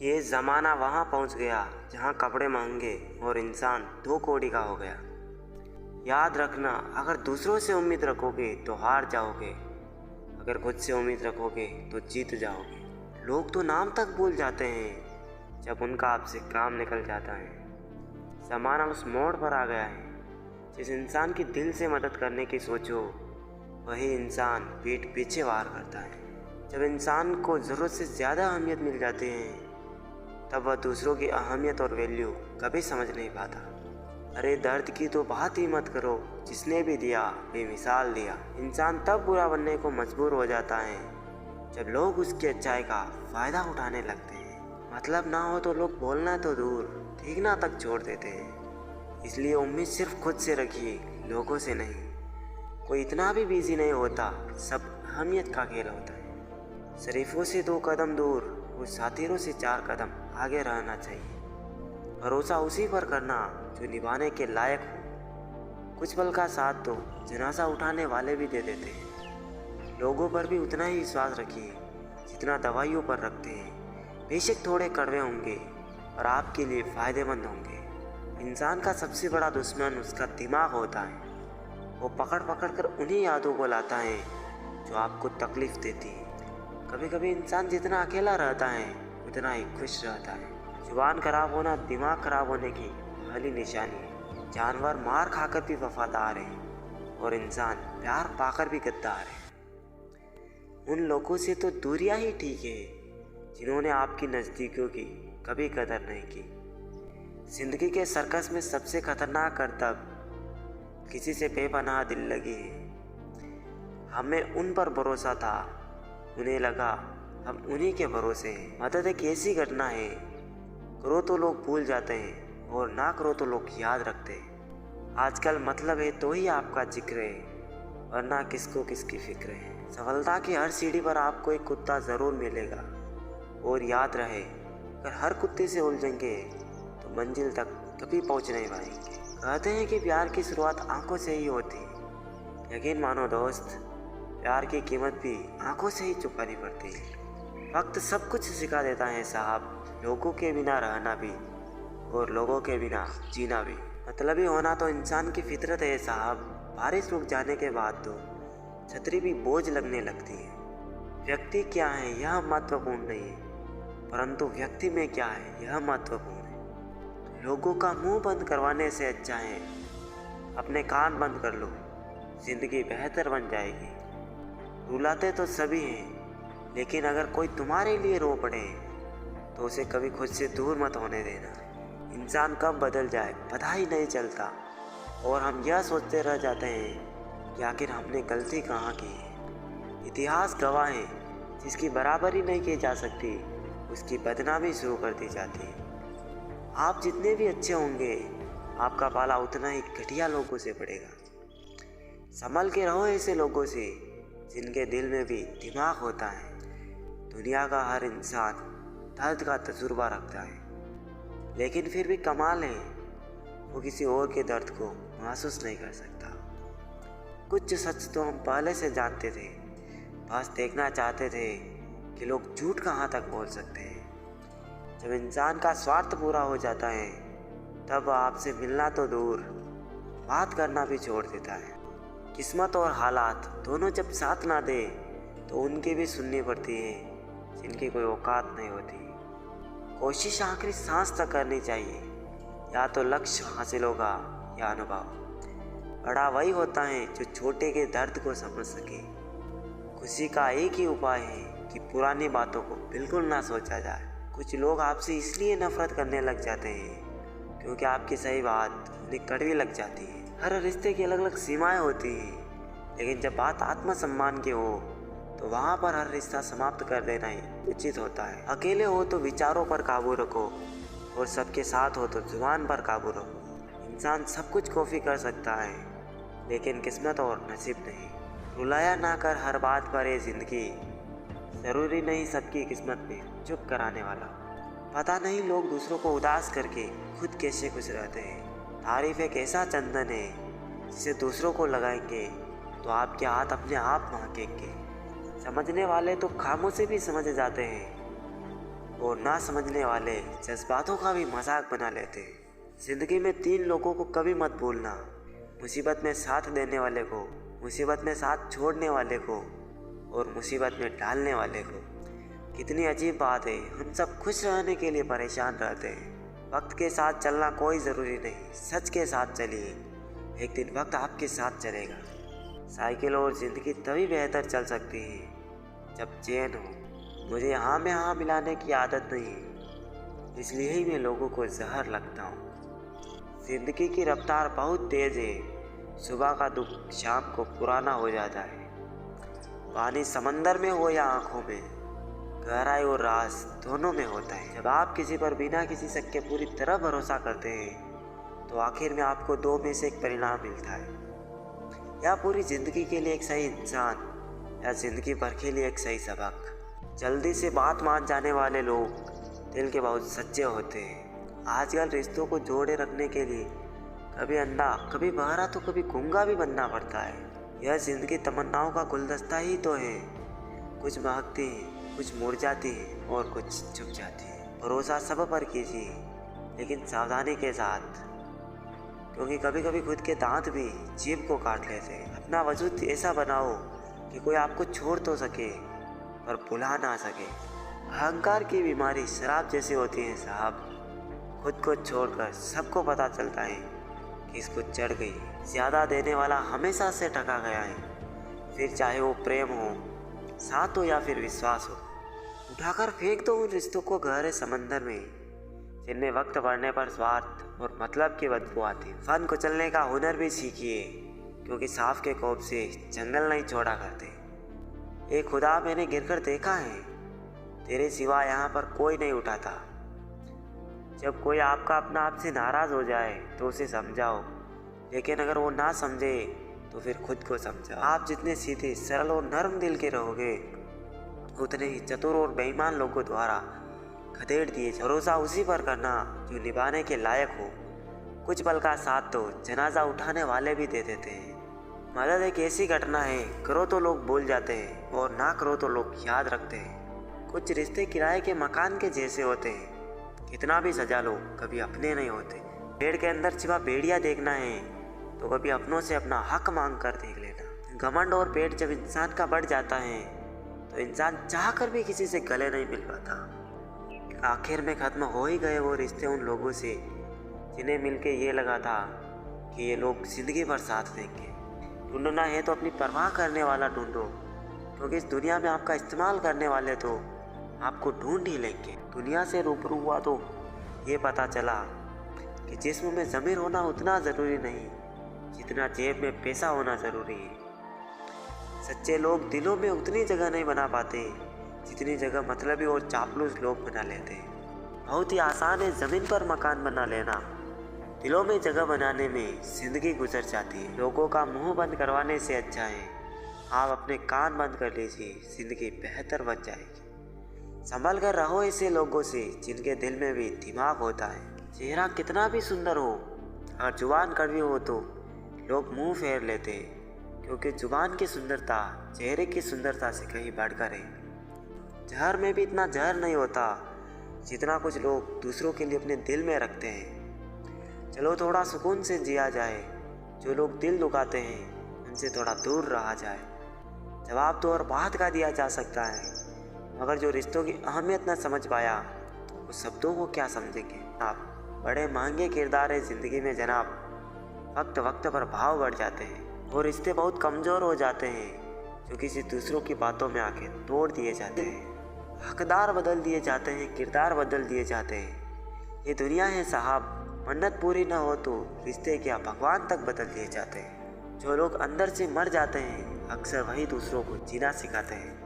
ये ज़माना वहाँ पहुँच गया जहाँ कपड़े महंगे और इंसान 2 कौड़ी का हो गया। याद रखना, अगर दूसरों से उम्मीद रखोगे तो हार जाओगे, अगर खुद से उम्मीद रखोगे तो जीत जाओगे। लोग तो नाम तक भूल जाते हैं जब उनका आपसे काम निकल जाता है। ज़माना उस मोड़ पर आ गया है, जिस इंसान की दिल से मदद करने की सोचो वही इंसान पीठ पीछे वार करता है। जब इंसान को ज़रूरत से ज़्यादा अहमियत मिल जाती है तब वह दूसरों की अहमियत और वैल्यू कभी समझ नहीं पाता। अरे दर्द की तो बात ही मत करो, जिसने भी दिया बेमिसाल दिया। इंसान तब बुरा बनने को मजबूर हो जाता है जब लोग उसकी अच्छाई का फ़ायदा उठाने लगते हैं। मतलब ना हो तो लोग बोलना तो दूर, देखना तक छोड़ देते हैं। इसलिए उम्मीद सिर्फ खुद से रखिए, लोगों से नहीं। कोई इतना भी बिजी नहीं होता, सब अहमियत का खेल होता है। शरीफों से 2 कदम दूर और साथीरों से 4 कदम आगे रहना चाहिए। भरोसा उसी पर करना जो निभाने के लायक हो। कुछ पल का साथ तो जनाजा उठाने वाले भी दे देते हैं। लोगों पर भी उतना ही विश्वास रखिए जितना दवाइयों पर रखते हैं। बेशक थोड़े कड़वे होंगे और आपके लिए फ़ायदेमंद होंगे। इंसान का सबसे बड़ा दुश्मन उसका दिमाग होता है। वो पकड़ पकड़ कर उन्हीं यादों को लाता है जो आपको तकलीफ़ देती है। कभी कभी इंसान जितना अकेला रहता है उतना ही खुश रहता है। जुबान खराब होना दिमाग खराब होने की पहली निशानी है। जानवर मार खाकर भी वफादार है और इंसान प्यार पाकर भी गद्दार है। उन लोगों से तो दूरियां ही ठीक है जिन्होंने आपकी नज़दीकियों की कभी कदर नहीं की। जिंदगी के सर्कस में सबसे खतरनाक करतब किसी से बेपनाह दिल लगी है। हमें उन पर भरोसा था, उन्हें लगा हम उन्हीं के भरोसे हैं। मदद एक ऐसी घटना है, करो तो लोग भूल जाते हैं और ना करो तो लोग याद रखते हैं। आजकल मतलब है तो ही आपका जिक्र है, वरना किसको किसकी फिक्र है। सफलता की हर सीढ़ी पर आपको एक कुत्ता ज़रूर मिलेगा। और याद रहे, अगर हर कुत्ते से उलझेंगे तो मंजिल तक कभी पहुंच नहीं पाएंगे। कहते हैं कि प्यार की शुरुआत आंखों से ही होती है। यकीन मानो दोस्त, प्यार की कीमत भी आंखों से ही चुकानी पड़ती है। वक्त सब कुछ सिखा देता है साहब, लोगों के बिना रहना भी और लोगों के बिना जीना भी। मतलबी होना तो इंसान की फितरत है साहब। बारिश रुक जाने के बाद तो छतरी भी बोझ लगने लगती है। व्यक्ति क्या है यह महत्वपूर्ण नहीं है, परंतु व्यक्ति में क्या है यह महत्वपूर्ण है। लोगों का मुंह बंद करवाने से अच्छा है अपने कान बंद कर लो, जिंदगी बेहतर बन जाएगी। रुलाते तो सभी हैं, लेकिन अगर कोई तुम्हारे लिए रो पड़े तो उसे कभी खुद से दूर मत होने देना। इंसान कब बदल जाए पता ही नहीं चलता और हम यह सोचते रह जाते हैं कि आखिर हमने गलती कहाँ की है। इतिहास गवाह है, जिसकी बराबरी नहीं की जा सकती उसकी बदनामी शुरू कर दी जाती है। आप जितने भी अच्छे होंगे आपका पाला उतना ही घटिया लोगों से पड़ेगा। संभल के रहो ऐसे लोगों से जिनके दिल में भी दिमाग होता है। दुनिया का हर इंसान दर्द का तजुर्बा रखता है, लेकिन फिर भी कमाल है वो किसी और के दर्द को महसूस नहीं कर सकता। कुछ सच तो हम पहले से जानते थे, बस देखना चाहते थे कि लोग झूठ कहाँ तक बोल सकते हैं। जब इंसान का स्वार्थ पूरा हो जाता है तब आपसे मिलना तो दूर, बात करना भी छोड़ देता है। किस्मत और हालात दोनों जब साथ ना दे तो उनकी भी सुननी पड़ती है जिनकी कोई औकात नहीं होती। कोशिश आखिरी सांस तक करनी चाहिए, या तो लक्ष्य हासिल होगा या अनुभव। बड़ा वही होता है जो छोटे के दर्द को समझ सके। खुशी का एक ही उपाय है कि पुरानी बातों को बिल्कुल ना सोचा जाए। कुछ लोग आपसे इसलिए नफरत करने लग जाते हैं क्योंकि आपकी सही बात उन्हें कड़वी लग जाती है। हर रिश्ते की अलग अलग सीमाएं होती हैं, लेकिन जब बात आत्मसम्मान की हो तो वहाँ पर हर रिश्ता समाप्त कर देना ही उचित होता है। अकेले हो तो विचारों पर काबू रखो और सबके साथ हो तो जुबान पर काबू रखो। इंसान सब कुछ कॉपी कर सकता है, लेकिन किस्मत और नसीब नहीं। रुलाया ना कर हर बात पर ये जिंदगी, ज़रूरी नहीं सबकी किस्मत में चुप कराने वाला। पता नहीं लोग दूसरों को उदास करके खुद कैसे खुश रहते हैं। तारीफ एक ऐसा चंदन है जिसे दूसरों को लगाएंगे तो आपके हाथ अपने आप महकेंगे। समझने वाले तो खामों से भी समझ जाते हैं और ना समझने वाले जज्बातों का भी मजाक बना लेते हैं। जिंदगी में 3 लोगों को कभी मत भूलना, मुसीबत में साथ देने वाले को, मुसीबत में साथ छोड़ने वाले को और मुसीबत में डालने वाले को। कितनी अजीब बात है, हम सब खुश रहने के लिए परेशान रहते हैं। वक्त के साथ चलना कोई ज़रूरी नहीं, सच के साथ चलिए, एक दिन वक्त आपके साथ चलेगा। साइकिल और ज़िंदगी तभी बेहतर चल सकती है जब चैन हो। मुझे हाँ में हाँ मिलाने की आदत नहीं है, इसलिए ही मैं लोगों को जहर लगता हूँ। ज़िंदगी की रफ्तार बहुत तेज़ है, सुबह का दुख शाम को पुराना हो जाता है। पानी समंदर में हो या आँखों में, गहराई और राज दोनों में होता है। जब आप किसी पर बिना किसी शक के पूरी तरह भरोसा करते हैं तो आखिर में आपको 2 में से एक परिणाम मिलता है, या पूरी ज़िंदगी के लिए एक सही इंसान या ज़िंदगी भर के लिए एक सही सबक। जल्दी से बात मान जाने वाले लोग दिल के बहुत सच्चे होते हैं। आजकल रिश्तों को जोड़े रखने के लिए कभी अंधा कभी बहरा तो कभी गूंगा भी बनना पड़ता है। यह ज़िंदगी तमन्नाओं का गुलदस्ता ही तो है, कुछ महकती है, कुछ मुरझाती है और कुछ छुप जाती है। भरोसा सब पर कीजिए, लेकिन सावधानी के साथ, क्योंकि कभी कभी खुद के दांत भी जीभ को काट लेते हैं। अपना वजूद ऐसा बनाओ कि कोई आपको छोड़ तो सके पर भुला ना सके। अहंकार की बीमारी शराब जैसी होती है साहब, खुद को छोड़कर सबको पता चलता है कि इसको चढ़ गई। ज़्यादा देने वाला हमेशा से टका गया है, फिर चाहे वो प्रेम हो, साथ हो या फिर विश्वास हो। उठाकर फेंक दो उन रिश्तों को गहरे समंदर में, जिनमें वक्त बढ़ने पर स्वार्थ और मतलब की बदबू आती। फन को चलने का हुनर भी सीखिए, क्योंकि सांप के कोप से जंगल नहीं छोड़ा करते। एक खुदा मैंने गिरकर देखा है, तेरे सिवा यहाँ पर कोई नहीं उठाता। जब कोई आपका अपना आपसे नाराज़ हो जाए तो उसे समझाओ, लेकिन अगर वो ना समझे तो फिर खुद को समझाओ। आप जितने सीधे सरल और नर्म दिल के रहोगे, उतने ही चतुर और बेईमान लोगों द्वारा खदेड़ दिए। भरोसा उसी पर करना जो निभाने के लायक हो। कुछ पल का साथ तो जनाजा उठाने वाले भी दे देते हैं। मदद एक ऐसी घटना है, करो तो लोग भूल जाते हैं और ना करो तो लोग याद रखते हैं। कुछ रिश्ते किराए के मकान के जैसे होते हैं, कितना भी सजा लो कभी अपने नहीं होते। पेड़ के अंदर छिपा भेड़िया देखना है तो कभी अपनों से अपना हक मांग कर देख लेना। घमंड और पेट जब इंसान का बढ़ जाता है तो इंसान चाहकर भी किसी से गले नहीं मिल पाता। आखिर में ख़त्म हो ही गए वो रिश्ते उन लोगों से जिन्हें मिलके ये लगा था कि ये लोग ज़िंदगी भर साथ देंगे। ढूंढना है तो अपनी परवाह करने वाला ढूंढो, क्योंकि इस दुनिया में आपका इस्तेमाल करने वाले तो आपको ढूंढ ही लेंगे। दुनिया से रूबरू हुआ तो ये पता चला कि जिस्म में ज़मीर होना उतना ज़रूरी नहीं जितना जेब में पैसा होना ज़रूरी है। सच्चे लोग दिलों में उतनी जगह नहीं बना पाते जितनी जगह मतलबी और चापलूस लोग बना लेते हैं। बहुत ही आसान है ज़मीन पर मकान बना लेना, दिलों में जगह बनाने में ज़िंदगी गुजर जाती है। लोगों का मुंह बंद करवाने से अच्छा है आप अपने कान बंद कर लीजिए, ज़िंदगी बेहतर बन जाएगी। संभल कर रहो ऐसे लोगों से जिनके दिल में भी दिमाग होता है। चेहरा कितना भी सुंदर हो और जुबान कड़वी हो तो लोग मुंह फेर लेते हैं, क्योंकि जुबान की सुंदरता चेहरे की सुंदरता से कहीं बढ़कर है। जहर में भी इतना जहर नहीं होता जितना कुछ लोग दूसरों के लिए अपने दिल में रखते हैं। चलो थोड़ा सुकून से जिया जाए, जो लोग दिल दुखाते हैं उनसे थोड़ा दूर रहा जाए। जवाब तो और बात का दिया जा सकता है, मगर जो रिश्तों की अहमियत न समझ पाया वो शब्दों को क्या समझेंगे। आप बड़े महंगे किरदार है ज़िंदगी में जनाब, वक्त वक्त पर भाव बढ़ जाते हैं और रिश्ते बहुत कमज़ोर हो जाते हैं जो किसी दूसरों की बातों में आके तोड़ दिए जाते हैं। हकदार बदल दिए जाते हैं, किरदार बदल दिए जाते हैं। ये दुनिया है साहब, मन्नत पूरी ना हो तो रिश्ते क्या भगवान तक बदल दिए जाते हैं। जो लोग अंदर से मर जाते हैं अक्सर वही दूसरों को जीना सिखाते हैं।